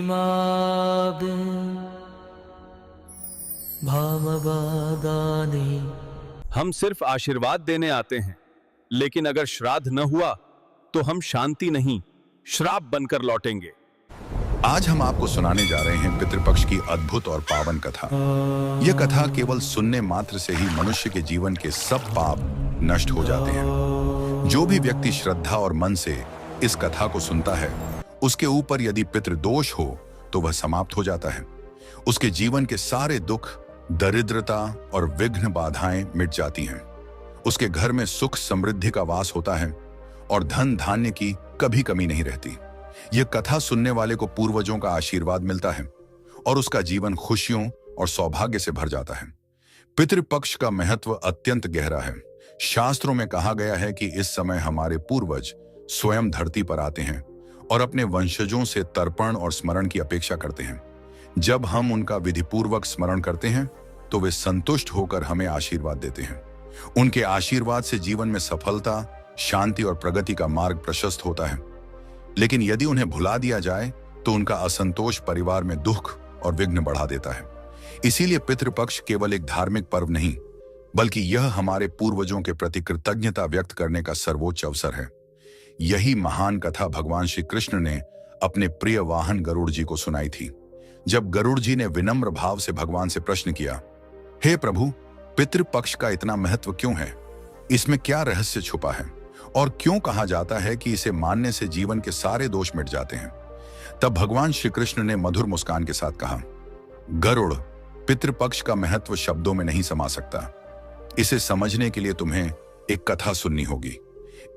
माग भामबादाने। हम सिर्फ आशीर्वाद देने आते हैं, लेकिन अगर श्राद्ध न हुआ तो हम शांति नहीं, श्राप बनकर लौटेंगे। आज हम आपको सुनाने जा रहे हैं पितृपक्ष की अद्भुत और पावन कथा। यह कथा केवल सुनने मात्र से ही मनुष्य के जीवन के सब पाप नष्ट हो जाते हैं। जो भी व्यक्ति श्रद्धा और मन से इस कथा को सुनता है, उसके ऊपर यदि पितृदोष हो तो वह समाप्त हो जाता है। उसके जीवन के सारे दुख, दरिद्रता और विघ्न बाधाएं मिट जाती हैं। उसके घर में सुख समृद्धि का वास होता है और धन धान्य की कभी कमी नहीं रहती। यह कथा सुनने वाले को पूर्वजों का आशीर्वाद मिलता है और उसका जीवन खुशियों और सौभाग्य से भर जाता है। पितृपक्ष का महत्व अत्यंत गहरा है। शास्त्रों में कहा गया है कि इस समय हमारे पूर्वज स्वयं धरती पर आते हैं और अपने वंशजों से तर्पण और स्मरण की अपेक्षा करते हैं। जब हम उनका विधिपूर्वक स्मरण करते हैं तो वे संतुष्ट होकर हमें आशीर्वाद देते हैं। उनके आशीर्वाद से जीवन में सफलता, शांति और प्रगति का मार्ग प्रशस्त होता है। लेकिन यदि उन्हें भुला दिया जाए तो उनका असंतोष परिवार में दुख और विघ्न बढ़ा देता है। इसीलिए पितृपक्ष केवल एक धार्मिक पर्व नहीं, बल्कि यह हमारे पूर्वजों के प्रति कृतज्ञता व्यक्त करने का सर्वोच्च अवसर है। यही महान कथा भगवान श्री कृष्ण ने अपने प्रिय वाहन गरुड़ जी को सुनाई थी। जब गरुड़ जी ने विनम्र भाव से भगवान से प्रश्न किया, हे प्रभु, पितृपक्ष का इतना महत्व क्यों है? इसमें क्या रहस्य छुपा है और क्यों कहा जाता है कि इसे मानने से जीवन के सारे दोष मिट जाते हैं? तब भगवान श्री कृष्ण ने मधुर मुस्कान के साथ कहा, गरुड़, पितृपक्ष का महत्व शब्दों में नहीं समा सकता। इसे समझने के लिए तुम्हें एक कथा सुननी होगी।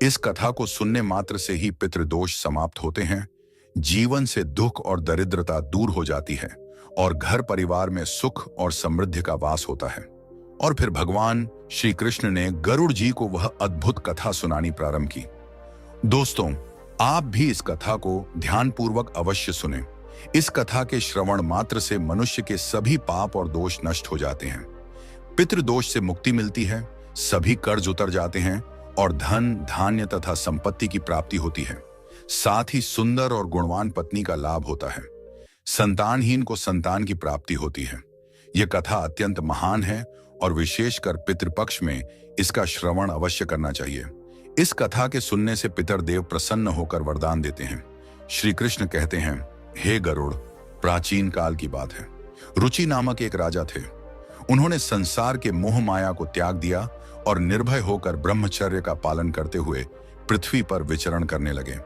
इस कथा को सुनने मात्र से ही पितृदोष समाप्त होते हैं, जीवन से दुख और दरिद्रता दूर हो जाती है और घर परिवार में सुख और समृद्धि का वास होता है। और फिर भगवान श्री कृष्ण ने गरुड़ जी को वह अद्भुत कथा सुनानी प्रारंभ की। दोस्तों, आप भी इस कथा को ध्यानपूर्वक अवश्य सुनें। इस कथा के श्रवण मात्र से मनुष्य के सभी पाप और दोष नष्ट हो जाते हैं। पितृदोष से मुक्ति मिलती है, सभी कर्ज उतर जाते हैं और धन, धान्य तथा संपत्ति की प्राप्ति होती है। साथ ही सुंदर और गुणवान पत्नी का लाभ होता है। संतानहीन को संतान की प्राप्ति होती है। यह कथा अत्यंत महान है और विशेषकर पितृपक्ष में इसका श्रवण अवश्य करना चाहिए। इस कथा के सुनने से पितरदेव प्रसन्न होकर वरदान देते हैं। श्री कृष्ण कहते हैं, हे गरुड़, प्राचीन काल की बात है। रुचि नामक एक राजा थे। उन्होंने संसार के मोह माया को त्याग दिया और निर्भय होकर ब्रह्मचर्य का पालन करते हुए पृथ्वी पर विचरण करने लगे।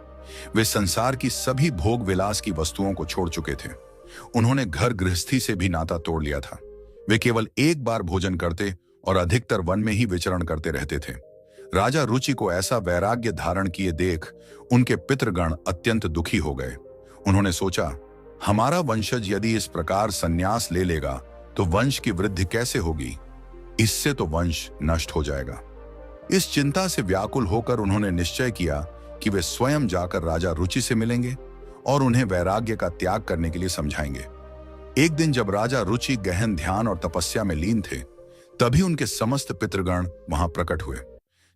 वे संसार की सभी भोग विलास की वस्तुओं को छोड़ चुके थे। उन्होंने घर गृहस्थी से भी नाता तोड़ लिया था। वे केवल एक बार भोजन करते और अधिकतर वन में ही विचरण करते रहते थे। राजा रुचि को ऐसा वैराग्य धारण किए देख उनके पितृगण अत्यंत दुखी हो गए। उन्होंने सोचा, हमारा वंशज यदि इस प्रकार संन्यास ले लेगा तो वंश की वृद्धि कैसे होगी? इससे तो वंश नष्ट हो जाएगा। इस चिंता से व्याकुल होकर उन्होंने निश्चय किया कि वे स्वयं जाकर राजा रुचि से मिलेंगे और उन्हें वैराग्य का त्याग करने के लिए समझाएंगे। एक दिन जब राजा रुचि गहन ध्यान और तपस्या में लीन थे, तभी उनके समस्त पितृगण वहां प्रकट हुए।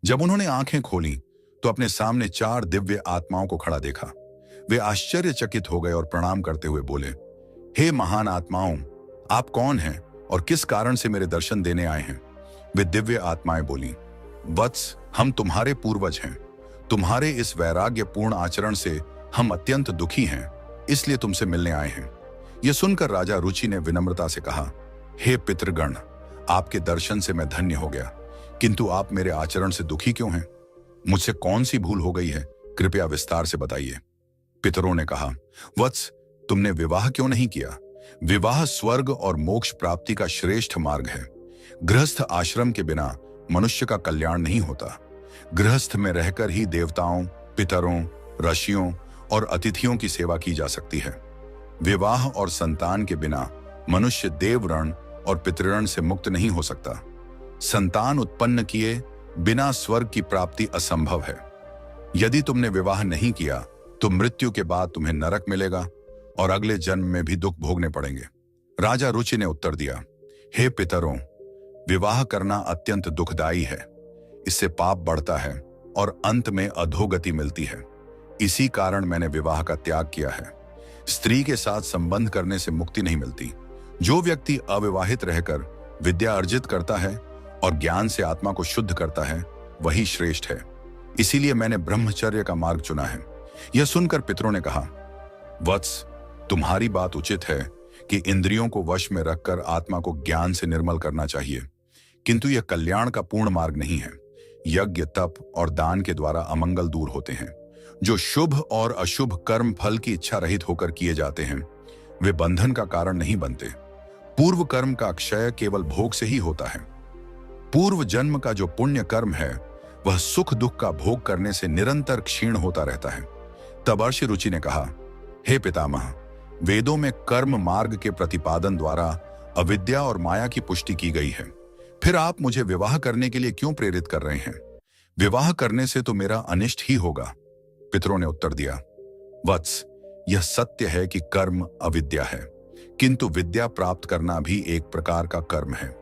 जब उन्होंने आंखें खोली तो अपने सामने 4 दिव्य आत्माओं को खड़ा देखा। वे आश्चर्यचकित हो गए और प्रणाम करते हुए बोले, हे महान आत्माओं, आप कौन हैं और किस कारण से मेरे दर्शन देने आए हैं? वे दिव्य आत्माएं बोली, वत्स, हम तुम्हारे पूर्वज हैं। तुम्हारे इस वैराग्यपूर्ण आचरण से हम अत्यंत दुखी हैं, इसलिए तुमसे मिलने आए हैं। यह सुनकर राजा रुचि ने विनम्रता से कहा, हे पितृगण, आपके दर्शन से मैं धन्य हो गया, किंतु आप मेरे आचरण से दुखी क्यों हैं? मुझसे कौन सी भूल हो गई है? कृपया विस्तार से बताइए। पितरों ने कहा, वत्स, तुमने विवाह क्यों नहीं किया? विवाह स्वर्ग और मोक्ष प्राप्ति का श्रेष्ठ मार्ग है। गृहस्थ आश्रम के बिना मनुष्य का कल्याण नहीं होता। गृहस्थ में रहकर ही देवताओं, पितरों, ऋषियों और अतिथियों की सेवा की जा सकती है। विवाह और संतान के बिना मनुष्य देवऋण और पितृऋण से मुक्त नहीं हो सकता। संतान उत्पन्न किए बिना स्वर्ग की प्राप्ति असंभव है। यदि तुमने विवाह नहीं किया तो मृत्यु के बाद तुम्हें नरक मिलेगा और अगले जन्म में भी दुख भोगने पड़ेंगे। राजा रुचि ने उत्तर दिया, हे पितरों, विवाह करना अत्यंत दुखदायी है। इससे पाप बढ़ता है और अंत में अधोगति मिलती है। इसी कारण मैंने विवाह का त्याग किया है। स्त्री के साथ संबंध करने से मुक्ति नहीं मिलती। जो व्यक्ति अविवाहित रहकर विद्या अर्जित करता है और ज्ञान से आत्मा को शुद्ध करता है, वही श्रेष्ठ है। इसीलिए मैंने ब्रह्मचर्य का मार्ग चुना है। यह सुनकर पितरों ने कहा, वत्स, तुम्हारी बात उचित है कि इंद्रियों को वश में रखकर आत्मा को ज्ञान से निर्मल करना चाहिए, किंतु यह कल्याण का पूर्ण मार्ग नहीं है। यज्ञ, तप और दान के द्वारा अमंगल दूर होते हैं। जो शुभ और अशुभ कर्म फल की इच्छा रहित होकर किए जाते हैं, वे बंधन का कारण नहीं बनते। पूर्व कर्म का क्षय केवल भोग से ही होता है। पूर्व जन्म का जो पुण्य कर्म है, वह सुख दुख का भोग करने से निरंतर क्षीण होता रहता है। तब अर्षि रुचि ने कहा, हे पितामह, वेदों में कर्म मार्ग के प्रतिपादन द्वारा अविद्या और माया की पुष्टि की गई है। फिर आप मुझे विवाह करने के लिए क्यों प्रेरित कर रहे हैं? विवाह करने से तो मेरा अनिष्ट ही होगा। पितरों ने उत्तर दिया, वत्स, यह सत्य है कि कर्म अविद्या है, किंतु विद्या प्राप्त करना भी एक प्रकार का कर्म है।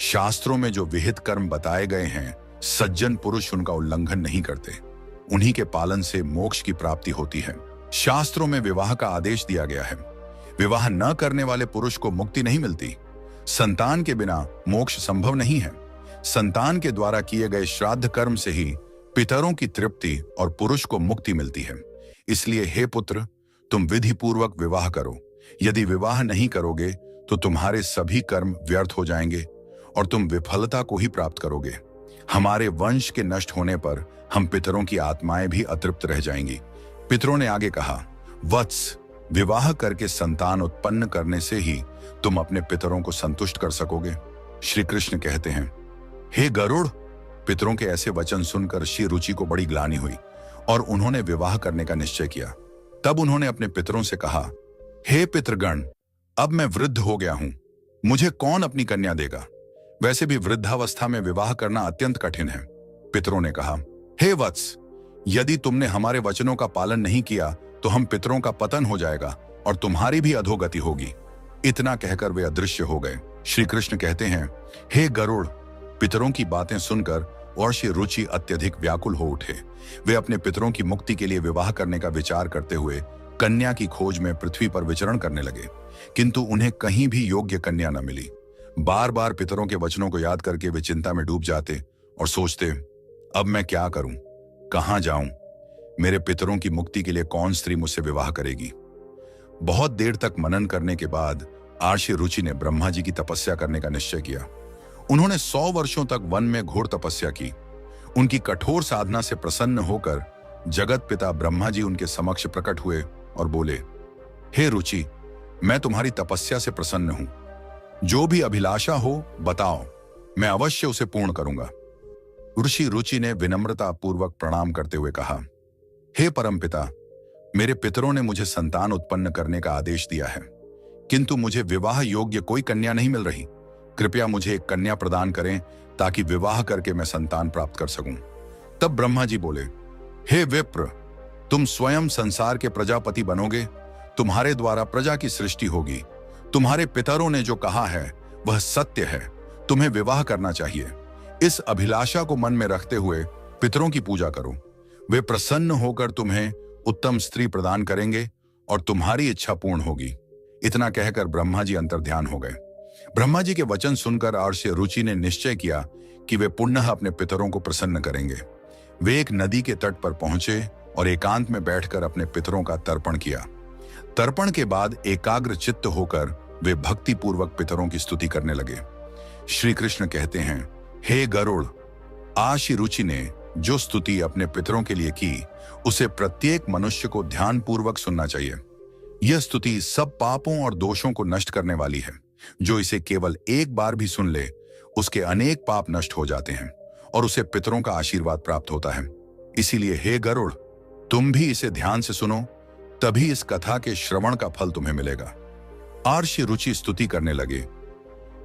शास्त्रों में जो विहित कर्म बताए गए हैं, सज्जन पुरुष उनका उल्लंघन नहीं करते। उन्हीं के पालन से मोक्ष की प्राप्ति होती है। शास्त्रों में विवाह का आदेश दिया गया है। विवाह न करने वाले पुरुष को मुक्ति नहीं मिलती। संतान के बिना मोक्ष संभव नहीं है। संतान के द्वारा किए गए श्राद्ध कर्म से ही पितरों की तृप्ति और पुरुष को मुक्ति मिलती है। इसलिए हे पुत्र, तुम विधि पूर्वक विवाह करो। यदि विवाह नहीं करोगे तो तुम्हारे सभी कर्म व्यर्थ हो जाएंगे और तुम विफलता को ही प्राप्त करोगे। हमारे वंश के नष्ट होने पर हम पितरों की आत्माएं भी अतृप्त रह जाएंगी। पितरों ने आगे कहा, वत्स, विवाह करके संतान उत्पन्न करने से ही तुम अपने पितरों को संतुष्ट कर सकोगे। श्री कृष्ण कहते हैं, हे गरुड़। पितरों के ऐसे वचन सुनकर श्री रुचि को बड़ी ग्लानि हुई और उन्होंने विवाह करने का निश्चय किया। तब उन्होंने अपने पितरों से कहा, हे पितृगण, अब मैं वृद्ध हो गया हूं, मुझे कौन अपनी कन्या देगा? वैसे भी वृद्धावस्था में विवाह करना अत्यंत कठिन है। पितरों ने कहा, हे वत्स, यदि तुमने हमारे वचनों का पालन नहीं किया तो हम पितरों का पतन हो जाएगा और तुम्हारी भी अधोगति होगी। इतना कहकर वे अदृश्य हो गए। श्री कृष्ण कहते हैं, हे गरुड़। पितरों की बातें सुनकर और श्री रुचि अत्यधिक व्याकुल हो उठे। वे अपने पितरों की मुक्ति के लिए विवाह करने का विचार करते हुए कन्या की खोज में पृथ्वी पर विचरण करने लगे, किंतु उन्हें कहीं भी योग्य कन्या न मिली। बार बार पितरों के वचनों को याद करके वे चिंता में डूब जाते और सोचते, अब मैं क्या करूं, कहां जाऊं? मेरे पितरों की मुक्ति के लिए कौन स्त्री मुझसे विवाह करेगी? बहुत देर तक मनन करने के बाद आर्षि रुचि ने ब्रह्मा जी की तपस्या करने का निश्चय किया। उन्होंने 100 वर्षों तक वन में घोर तपस्या की। उनकी कठोर साधना से प्रसन्न होकर जगत पिता ब्रह्मा जी उनके समक्ष प्रकट हुए और बोले, हे रुचि, मैं तुम्हारी तपस्या से प्रसन्न हूं। जो भी अभिलाषा हो बताओ, मैं अवश्य उसे पूर्ण करूंगा। ऋषि रुचि ने विनम्रता पूर्वक प्रणाम करते हुए कहा, हे परमपिता, मेरे पितरों ने मुझे संतान उत्पन्न करने का आदेश दिया है, किंतु मुझे विवाह योग्य कोई कन्या नहीं मिल रही। कृपया मुझे एक कन्या प्रदान करें ताकि विवाह करके मैं संतान प्राप्त कर सकूं। तब ब्रह्मा जी बोले, हे विप्र, तुम स्वयं संसार के प्रजापति बनोगे। तुम्हारे द्वारा प्रजा की सृष्टि होगी। तुम्हारे पितरों ने जो कहा है वह सत्य है। तुम्हें विवाह करना चाहिए। इस अभिलाषा को मन में रखते हुए पितरों की पूजा करो। वे प्रसन्न होकर तुम्हें उत्तम स्त्री प्रदान करेंगे और तुम्हारी इच्छा पूर्ण होगी। इतना कहकर ब्रह्मा जी अंतर्ध्यान हो गए। ब्रह्मा जी के वचन सुनकर आर्षि रुचि ने निश्चय किया कि वे पुनः अपने पितरों को प्रसन्न करेंगे। वे एक नदी के तट पर पहुंचे और एकांत में बैठकर अपने पितरों का तर्पण किया। तर्पण के बाद एकाग्र चित्त होकर वे भक्ति पूर्वक पितरों की स्तुति करने लगे। श्री कृष्ण कहते हैं, हे गरुड़, आर्षि रुचि ने जो स्तुति अपने पितरों के लिए की, उसे प्रत्येक मनुष्य को ध्यान पूर्वक सुनना चाहिए। यह स्तुति सब पापों और दोषों को नष्ट करने वाली है। जो इसे केवल एक बार भी सुन ले, उसके अनेक पाप नष्ट हो जाते हैं और उसे पितरों का आशीर्वाद प्राप्त होता है। इसीलिए हे गरुड़, तुम भी इसे ध्यान से सुनो, तभी इस कथा के श्रवण का फल तुम्हें मिलेगा। आर्षि रुचि स्तुति करने लगे।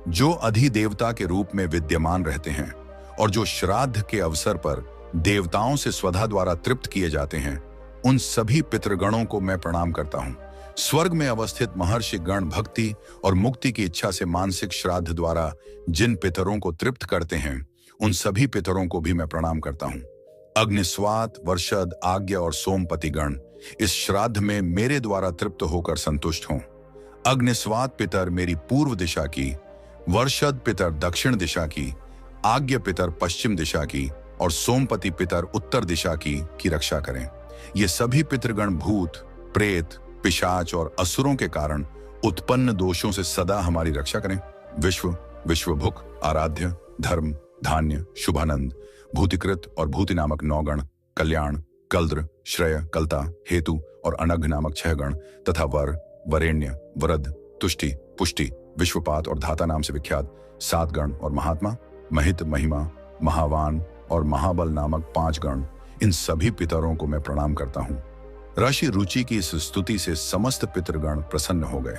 जो अधिदेवता के रूप में विद्यमान रहते हैं और जो श्राद्ध के अवसर पर देवताओं से स्वधा द्वारा तृप्त किए जाते हैं, उन सभी पितृगणों को मैं प्रणाम करता हूं। स्वर्ग में अवस्थित महर्षि गण भक्ति और मुक्ति की इच्छा से मानसिक श्राद्ध द्वारा जिन पितरों को तृप्त करते हैं, उन सभी पितरों को भी मैं प्रणाम करता हूं। अग्निस्वात, वर्षद, आज्ञा और सोमपति गण इस श्राद्ध में मेरे द्वारा तृप्त होकर संतुष्ट हों। अग्निस्वात पितर मेरी पूर्व दिशा की, वर्षद पितर दक्षिण दिशा की, आज्ञा पितर पश्चिम दिशा की और सोमपति पितर उत्तर दिशा की रक्षा करें। ये सभी पितृगण भूत, प्रेत, पिशाच और असुरों के कारण उत्पन्न दोषों से सदा हमारी रक्षा करें। विश्वभुक, आराध्य, धर्म, धान्य, शुभानंद, भूतिकृत और भूति नामक 9 गण, कल्याण, कल्द्र, श्रेय, कलता, हेतु और अनघ नामक 6 गण तथा वर, वरेण्य, वरद, तुष्टि, पुष्टि, विश्वपात और धाता नाम से विख्यात 7 गण और महात्मा, महित, महिमा, महावान और महाबल नामक 5 गण, इन सभी पितरों को मैं प्रणाम करता हूँ। ऋषि रुचि की इस स्तुति से समस्त पितृगण प्रसन्न हो गए।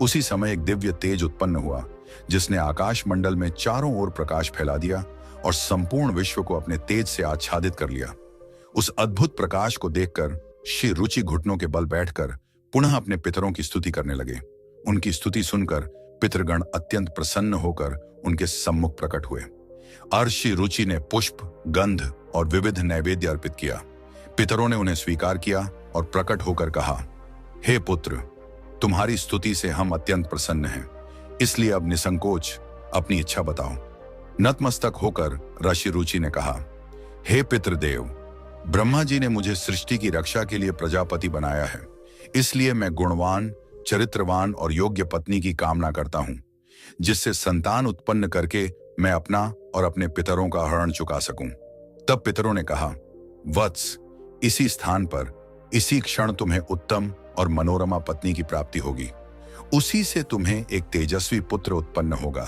उसी समय एक दिव्य तेज उत्पन्न हुआ जिसने आकाश मंडल में चारों ओर प्रकाश फैला दिया और संपूर्ण विश्व को अपने तेज से आच्छादित कर लिया। उस अद्भुत प्रकाश को देखकर श्री रुचि घुटनों के बल बैठकर पुनः अपने पितरों की स्तुति करने लगे। उनकी स्तुति सुनकर पितृगण अत्यंत प्रसन्न होकर उनके सम्मुख प्रकट हुए। अर्षि रुचि ने पुष्प, गंध और विविध नैवेद्य अर्पित किया। पितरों ने उन्हें स्वीकार किया और प्रकट होकर कहा, हे पुत्र, तुम्हारी स्तुति से हम अत्यंत प्रसन्न हैं, इसलिए अब निसंकोच अपनी इच्छा बताओ। नतमस्तक होकर ऋषि रुचि ने कहा, हे पितृदेव, ब्रह्मा जी ने मुझे सृष्टि की रक्षा के लिए प्रजापति बनाया है, इसलिए मैं गुणवान, चरित्रवान और योग्य पत्नी की कामना करता हूं, जिससे संतान उत्पन्न करके मैं अपना और अपने पितरों का हरण चुका सकूं। तब पितरों ने कहा, वत्स, इसी स्थान पर इसी क्षण तुम्हें उत्तम और मनोरमा पत्नी की प्राप्ति होगी। उसी से तुम्हें एक तेजस्वी पुत्र उत्पन्न होगा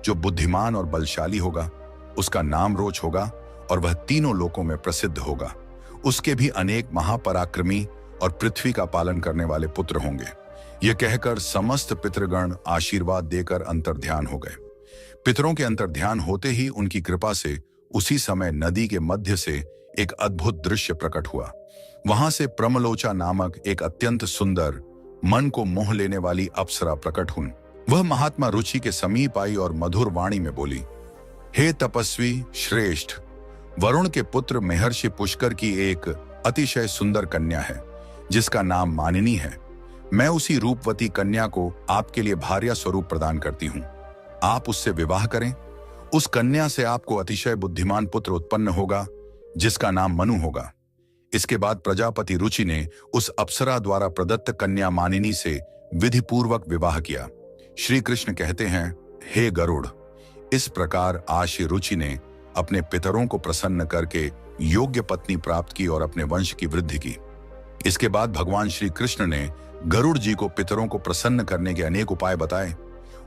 जो बुद्धिमान और बलशाली होगा। उसका नाम रोच होगा और वह तीनों लोकों में प्रसिद्ध होगा। उसके भी अनेक महापराक्रमी और पृथ्वी का पालन करने वाले पुत्र होंगे। यह कहकर समस्त पितृगण आशीर्वाद देकर अंतर्ध्यान हो गए। पितरों के अंतर्ध्यान होते ही उनकी कृपा से उसी समय नदी के मध्य से एक अद्भुत दृश्य प्रकट हुआ। वहां से प्रमलोचा नामक एक अत्यंत सुंदर, मन को मोह लेने वाली अप्सरा प्रकट हुई। वह महात्मा रुचि के समीप आई और मधुर वाणी में बोली, हे तपस्वी श्रेष्ठ, वरुण के पुत्र महर्षि पुष्कर की एक अतिशय सुंदर कन्या है जिसका नाम मानिनी है। मैं उसी रूपवती कन्या को आपके लिए भार्या स्वरूप प्रदान करती हूँ। आप उससे विवाह करें। उस कन्या से आपको अतिशय बुद्धिमान पुत्र उत्पन्न होगा जिसका नाम मनु होगा। इसके बाद प्रजापति रुचि ने उस अप्सरा द्वारा प्रदत्त कन्या मानिनी से विधिपूर्वक विवाह किया। श्री कृष्ण कहते हैं, हे गरुड़, इस प्रकार आज श्री रुचि ने अपने पितरों को प्रसन्न करके योग्य पत्नी प्राप्त की और अपने वंश की वृद्धि की। इसके बाद भगवान श्री कृष्ण ने गरुड़ जी को पितरों को प्रसन्न करने के अनेक उपाय बताए।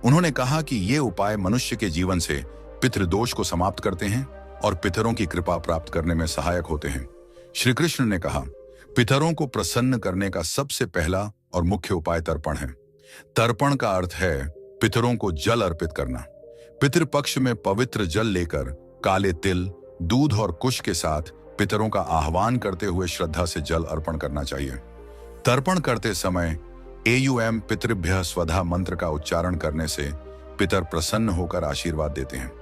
उन्होंने कहा कि ये उपाय मनुष्य के जीवन से पितृदोष को समाप्त करते हैं और पितरों की कृपा प्राप्त करने में सहायक होते हैं। श्री कृष्ण ने कहा, पितरों को प्रसन्न करने का सबसे पहला और मुख्य उपाय तर्पण है। तर्पण का अर्थ है पितरों को जल अर्पित करना। पितृपक्ष में पवित्र जल लेकर काले तिल, दूध और कुश के साथ पितरों का आह्वान करते हुए श्रद्धा से जल अर्पण करना चाहिए। तर्पण करते समय एयुएम पितृभ्यः स्वधा मंत्र का उच्चारण करने से पितर प्रसन्न होकर आशीर्वाद देते हैं।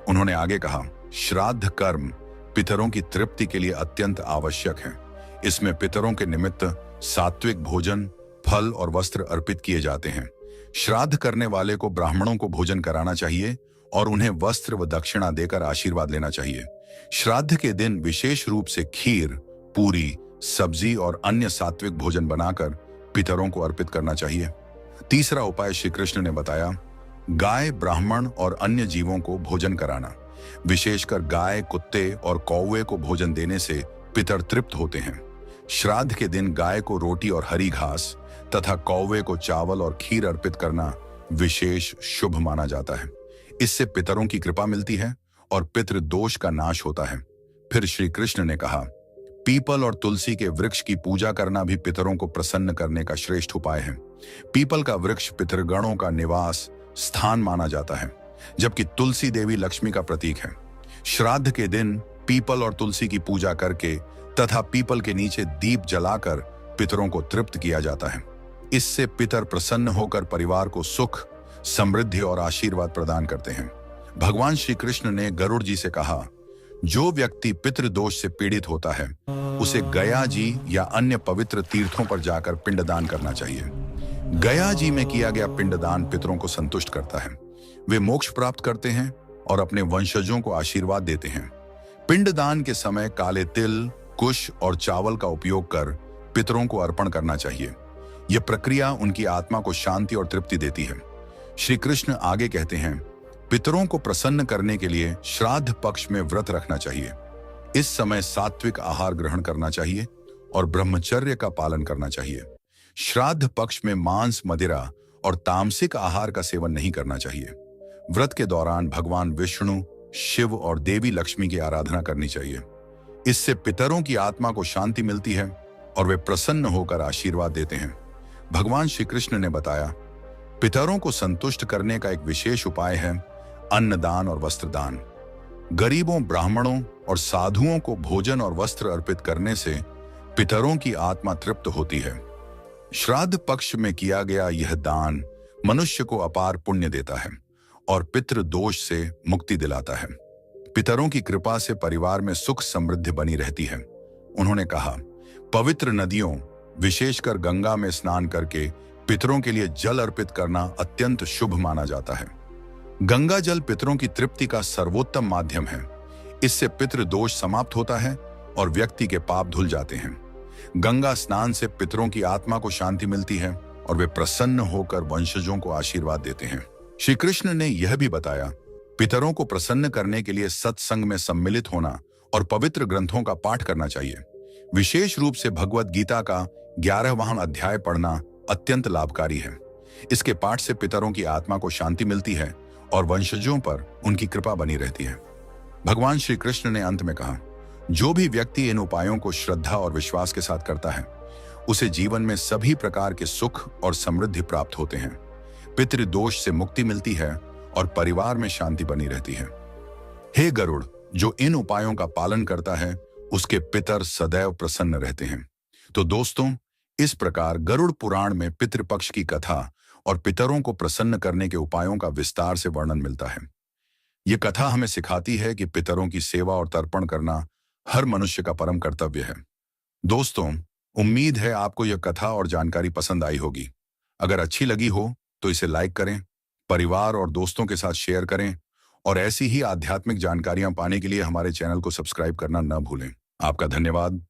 उन्होंने आगे कहा, श्राद्ध कर्म पितरों की तृप्ति के लिए अत्यंत आवश्यक है। इसमें पितरों के निमित्त सात्विक भोजन, फल और वस्त्र अर्पित किए जाते हैं। श्राद्ध करने वाले को ब्राह्मणों को भोजन कराना चाहिए और उन्हें वस्त्र व दक्षिणा देकर आशीर्वाद लेना चाहिए। श्राद्ध के दिन विशेष रूप से खीर, पूरी, सब्जी और अन्य सात्विक भोजन बनाकर पितरों को अर्पित करना चाहिए। तीसरा उपाय श्री कृष्ण ने बताया, गाय, ब्राह्मण और अन्य जीवों को भोजन कराना। विशेषकर गाय, कुत्ते और कौवे को भोजन देने से पितर तृप्त होते हैं। श्राद्ध के दिन गाय को रोटी और हरी घास तथा कौवे को चावल और खीर अर्पित करना विशेष शुभ माना जाता है। इससे पितरों की कृपा मिलती है और पितृ दोष का नाश होता है। फिर श्री कृष्ण ने कहा, पीपल और तुलसी के वृक्ष की पूजा करना भी पितरों को प्रसन्न करने का श्रेष्ठ उपाय है। पीपल का वृक्ष पितृगणों का निवास स्थान माना जाता है, जबकि तुलसी देवी लक्ष्मी का प्रतीक है। श्राद्ध के दिन पीपल और तुलसी की पूजा करके तथा पीपल के नीचे दीप जलाकर पितरों को तृप्त किया जाता है। इससे पितर प्रसन्न होकर परिवार को सुख, समृद्धि और आशीर्वाद प्रदान करते हैं। भगवान श्री कृष्ण ने गरुड़ जी से कहा, जो व्यक्ति पितृदोष से पीड़ित होता है उसे गया जी या अन्य पवित्र तीर्थों पर जाकर पिंडदान करना चाहिए। गया जी में किया गया पिंडदान पितरों को संतुष्ट करता है, वे मोक्ष प्राप्त करते हैं और अपने वंशजों को आशीर्वाद देते हैं। पिंडदान के समय काले तिल, कुश और चावल का उपयोग कर पितरों को अर्पण करना चाहिए। यह प्रक्रिया उनकी आत्मा को शांति और तृप्ति देती है। श्री कृष्ण आगे कहते हैं, पितरों को प्रसन्न करने के लिए श्राद्ध पक्ष में व्रत रखना चाहिए। इस समय सात्विक आहार ग्रहण करना चाहिए और ब्रह्मचर्य का पालन करना चाहिए। श्राद्ध पक्ष में मांस, मदिरा और तामसिक आहार का सेवन नहीं करना चाहिए। व्रत के दौरान भगवान विष्णु, शिव और देवी लक्ष्मी की आराधना करनी चाहिए। इससे पितरों की आत्मा को शांति मिलती है और वे प्रसन्न होकर आशीर्वाद देते हैं। भगवान श्री कृष्ण ने बताया, पितरों को संतुष्ट करने का एक विशेष उपाय है अन्नदान और वस्त्रदान। गरीबों, ब्राह्मणों और साधुओं को भोजन और वस्त्र अर्पित करने से पितरों की आत्मा तृप्त होती है। श्राद्ध पक्ष में किया गया यह दान मनुष्य को अपार पुण्य देता है और पितृ दोष से मुक्ति दिलाता है। पितरों की कृपा से परिवार में सुख समृद्धि बनी रहती है। उन्होंने कहा, पवित्र नदियों, विशेषकर गंगा में स्नान करके पितरों के लिए जल अर्पित करना अत्यंत शुभ माना जाता है। गंगा जल पितरों की तृप्ति का सर्वोत्तम माध्यम है। इससे पितृ दोष समाप्त होता है और व्यक्ति के पाप धुल जाते हैं। गंगा स्नान से पितरों की आत्मा को शांति मिलती है और वे प्रसन्न होकर वंशजों को आशीर्वाद देते हैं। श्री कृष्ण ने यह भी बताया, पितरों को प्रसन्न करने के लिए सत्संग में सम्मिलित होना और पवित्र ग्रंथों का पाठ करना चाहिए। विशेष रूप से भगवत गीता का 11वां अध्याय पढ़ना अत्यंत लाभकारी है। इसके पाठ से पितरों की आत्मा को शांति मिलती है और वंशजों पर उनकी कृपा बनी रहती है। भगवान श्री कृष्ण ने अंत में कहा, जो भी व्यक्ति इन उपायों को श्रद्धा और विश्वास के साथ करता है उसे जीवन में सभी प्रकार के सुख और समृद्धि प्राप्त होते हैं। पितृदोष से मुक्ति मिलती है और परिवार में शांति बनी रहती है। हे गरुड़, जो इन उपायों का पालन करता है उसके पितर सदैव प्रसन्न रहते हैं। तो दोस्तों, इस प्रकार गरुड़ पुराण में पितृपक्ष की कथा और पितरों को प्रसन्न करने के उपायों का विस्तार से वर्णन मिलता है। यह कथा हमें सिखाती है कि पितरों की सेवा और तर्पण करना हर मनुष्य का परम कर्तव्य है। दोस्तों, उम्मीद है आपको यह कथा और जानकारी पसंद आई होगी। अगर अच्छी लगी हो तो इसे लाइक करें, परिवार और दोस्तों के साथ शेयर करें और ऐसी ही आध्यात्मिक जानकारियां पाने के लिए हमारे चैनल को सब्सक्राइब करना न भूलें। आपका धन्यवाद।